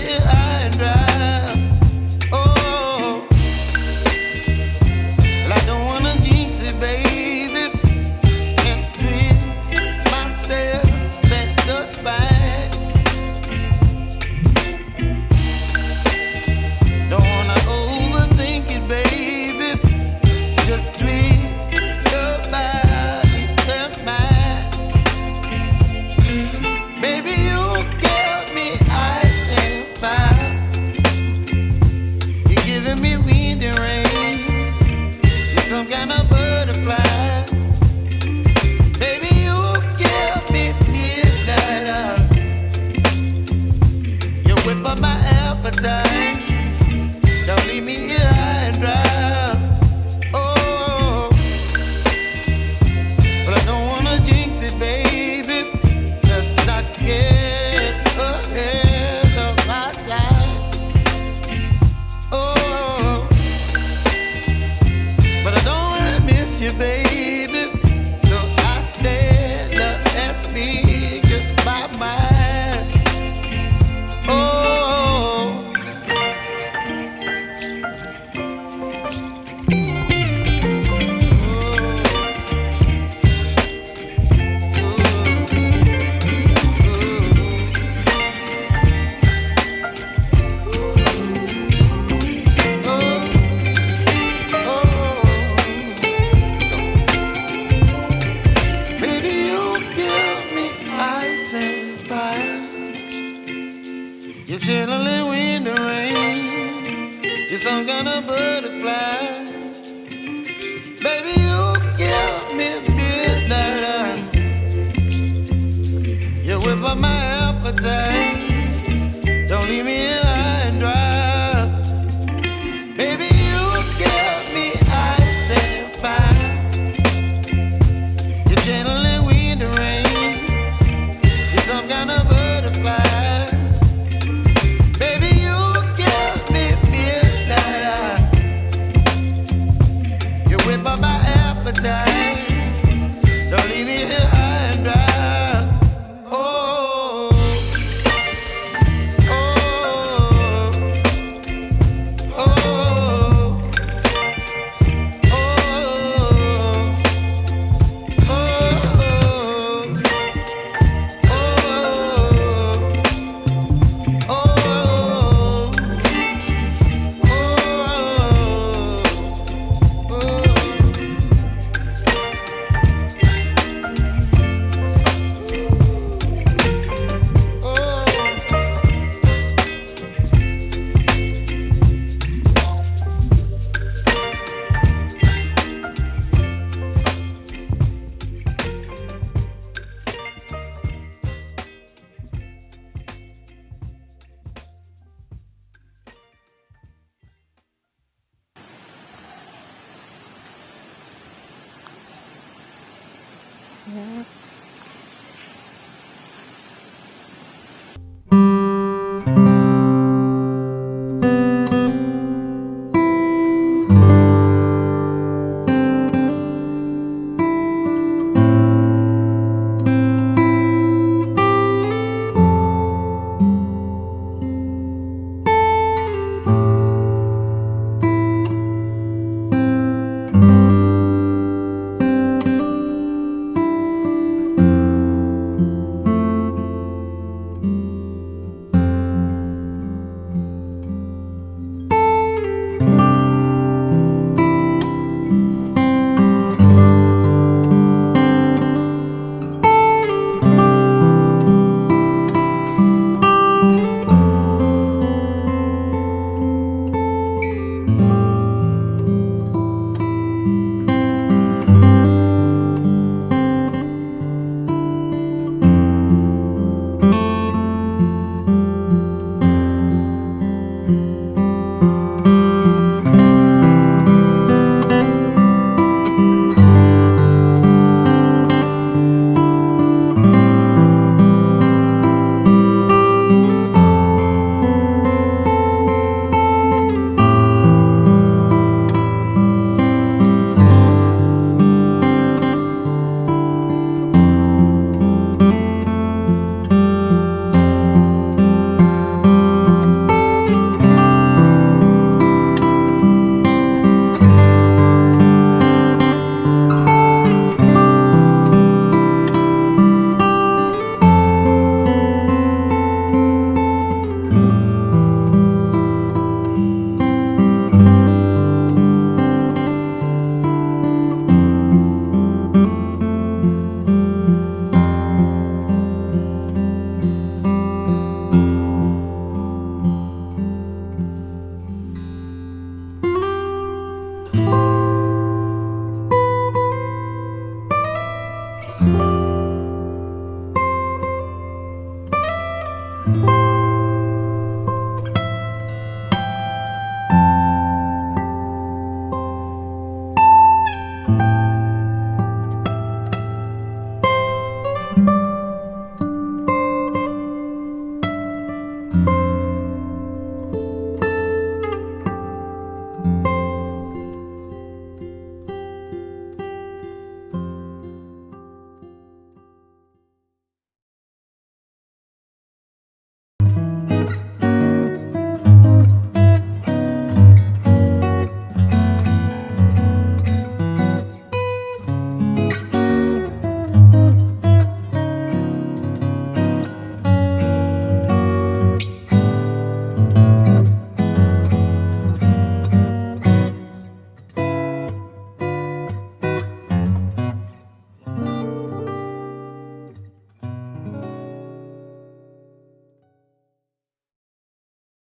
here high and dry. Oh, well, I don't wanna jinx it, baby, and twist myself at the spine. Don't wanna overthink it, baby. It's just twist your body and mine. Baby, you give me ice and fire. You're giving me wind and rain. You're some kind of butterfly. Baby, you give me midnight. You whip up my appetite. Don't leave me here high and dry. Oh, but I don't wanna jinx it, baby. Let's not get ahead of my time. Oh, but I don't wanna miss you, baby. So I stand up and speak my mind. Oh. Baby, you give me ice and fire. You're chilling wind and rain. You're some kind of butterfly. Baby, you give me midnight. You whip up my appetite. Don't leave me here high and dry. Baby, you give me ice and fire. You're channeling wind and rain. You're some kind of butterfly. Baby, you give me midnight. You whip up my appetite. Don't leave me here high and dry. Oh, oh, oh, oh, Ya.